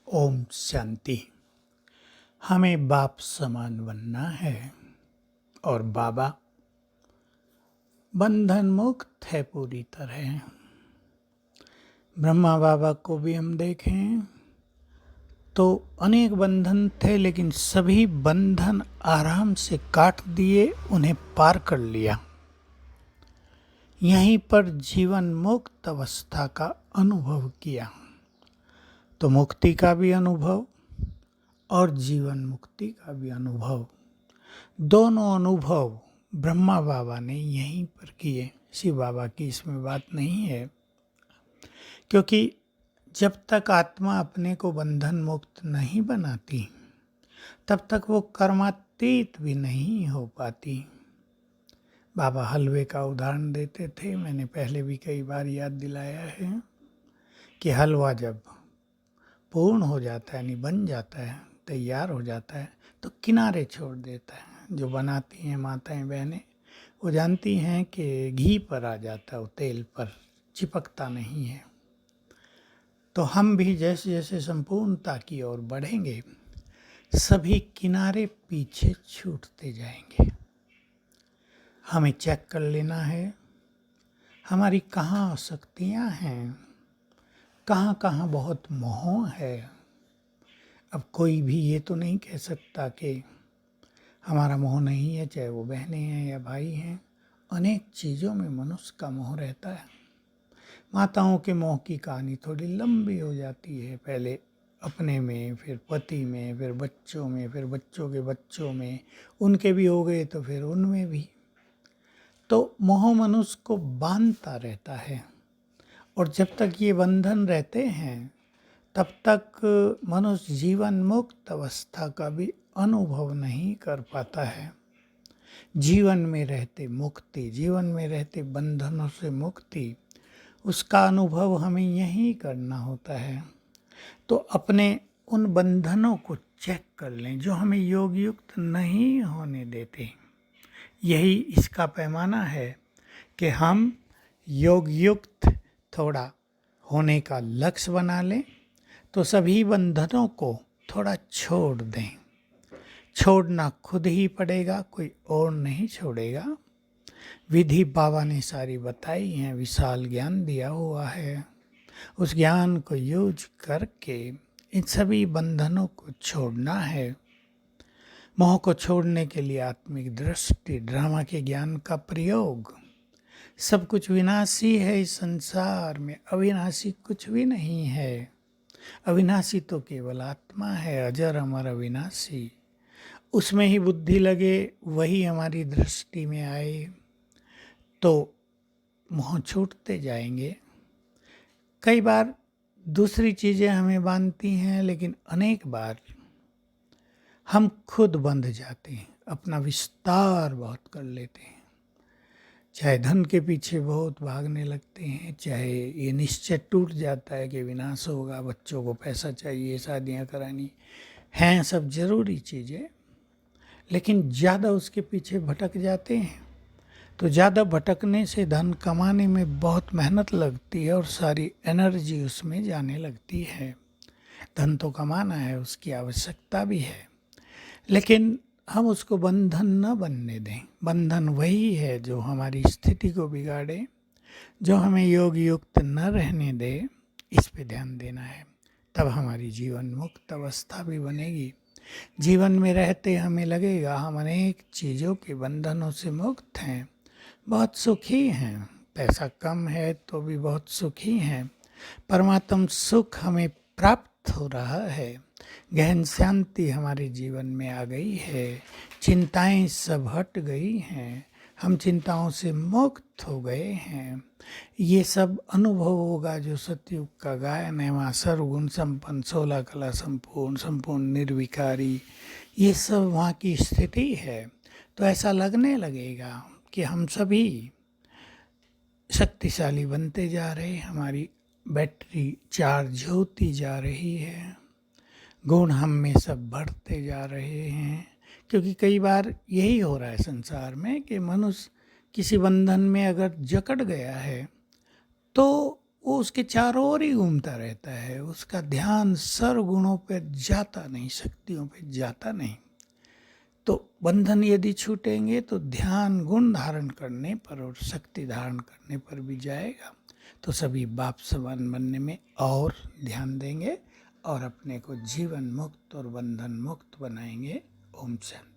ओम शांति। हमें बाप समान बनना है और बाबा बंधन मुक्त है पूरी तरह। ब्रह्मा बाबा को भी हम देखें तो अनेक बंधन थे, लेकिन सभी बंधन आराम से काट दिए, उन्हें पार कर लिया। यहीं पर जीवन मुक्त अवस्था का अनुभव किया। तो मुक्ति का भी अनुभव और जीवन मुक्ति का भी अनुभव, दोनों अनुभव ब्रह्मा बाबा ने यहीं पर किए। शिव बाबा की इसमें बात नहीं है, क्योंकि जब तक आत्मा अपने को बंधन मुक्त नहीं बनाती तब तक वो कर्मातीत भी नहीं हो पाती। बाबा हलवे का उदाहरण देते थे, मैंने पहले भी कई बार याद दिलाया है कि हलवा जब पूर्ण हो जाता है, यानी बन जाता है, तैयार हो जाता है, तो किनारे छोड़ देता है। जो बनाती हैं माताएं बहनें, वो जानती हैं कि घी पर आ जाता है, वो तेल पर चिपकता नहीं है। तो हम भी जैसे जैसे संपूर्णता की ओर बढ़ेंगे, सभी किनारे पीछे छूटते जाएंगे। हमें चेक कर लेना है हमारी कहाँ आसक्तियाँ हैं, कहाँ कहाँ बहुत मोह है। अब कोई भी ये तो नहीं कह सकता कि हमारा मोह नहीं है, चाहे वो बहनें हैं या भाई हैं। अनेक चीज़ों में मनुष्य का मोह रहता है। माताओं के मोह की कहानी थोड़ी लंबी हो जाती है, पहले अपने में, फिर पति में, फिर बच्चों में, फिर बच्चों के बच्चों में, उनके भी हो गए तो फिर उनमें भी। तो मोह मनुष्य को बांधता रहता है, और जब तक ये बंधन रहते हैं तब तक मनुष्य जीवन मुक्त अवस्था का भी अनुभव नहीं कर पाता है। जीवन में रहते मुक्ति, जीवन में रहते बंधनों से मुक्ति, उसका अनुभव हमें यही करना होता है। तो अपने उन बंधनों को चेक कर लें जो हमें योग युक्त नहीं होने देते। यही इसका पैमाना है कि हम योग युक्त थोड़ा होने का लक्ष्य बना लें, तो सभी बंधनों को थोड़ा छोड़ दें। छोड़ना खुद ही पड़ेगा, कोई और नहीं छोड़ेगा। विधि बाबा ने सारी बताई हैं, विशाल ज्ञान दिया हुआ है। उस ज्ञान को यूज करके इन सभी बंधनों को छोड़ना है। मोह को छोड़ने के लिए आत्मिक दृष्टि, ड्रामा के ज्ञान का प्रयोग। सब कुछ विनाशी है इस संसार में, अविनाशी कुछ भी नहीं है। अविनाशी तो केवल आत्मा है, अजर अमर अविनाशी। उसमें ही बुद्धि लगे, वही हमारी दृष्टि में आए, तो मोह छूटते जाएंगे। कई बार दूसरी चीज़ें हमें बांधती हैं, लेकिन अनेक बार हम खुद बंध जाते हैं, अपना विस्तार बहुत कर लेते हैं। चाहे धन के पीछे बहुत भागने लगते हैं, चाहे ये निश्चय टूट जाता है कि विनाश होगा, बच्चों को पैसा चाहिए, शादियां करानी हैं, सब जरूरी चीज़ें, लेकिन ज़्यादा उसके पीछे भटक जाते हैं। तो ज़्यादा भटकने से धन कमाने में बहुत मेहनत लगती है और सारी एनर्जी उसमें जाने लगती है। धन तो कमाना है, उसकी आवश्यकता भी है, लेकिन हम उसको बंधन न बनने दें। बंधन वही है जो हमारी स्थिति को बिगाड़े, जो हमें योग युक्त न रहने दे। इस पे ध्यान देना है, तब हमारी जीवन मुक्त अवस्था भी बनेगी। जीवन में रहते हमें लगेगा हम अनेक चीज़ों के बंधनों से मुक्त हैं, बहुत सुखी हैं। पैसा कम है तो भी बहुत सुखी हैं। परमात्म सुख हमें प्राप्त हो रहा है, गहन शांति हमारे जीवन में आ गई है, चिंताएं सब हट गई हैं, हम चिंताओं से मुक्त हो गए हैं। ये सब अनुभव होगा जो सतयुग का गायन है। वहाँ सर्वगुण संपन्न, 16 कला संपूर्ण, संपूर्ण निर्विकारी, ये सब वहाँ की स्थिति है। तो ऐसा लगने लगेगा कि हम सभी शक्तिशाली बनते जा रहे, हमारी बैटरी चार्ज होती जा रही है, गुण हम में सब बढ़ते जा रहे हैं। क्योंकि कई बार यही हो रहा है संसार में कि मनुष्य किसी बंधन में अगर जकड़ गया है तो वो उसके चारों ओर ही घूमता रहता है, उसका ध्यान सर्वगुणों पर जाता नहीं, शक्तियों पर जाता नहीं। तो बंधन यदि छूटेंगे तो ध्यान गुण धारण करने पर और शक्ति धारण करने पर भी जाएगा। तो सभी बाप समान बनने में और ध्यान देंगे और अपने को जीवन मुक्त और बंधन मुक्त बनाएंगे। ओम शांति।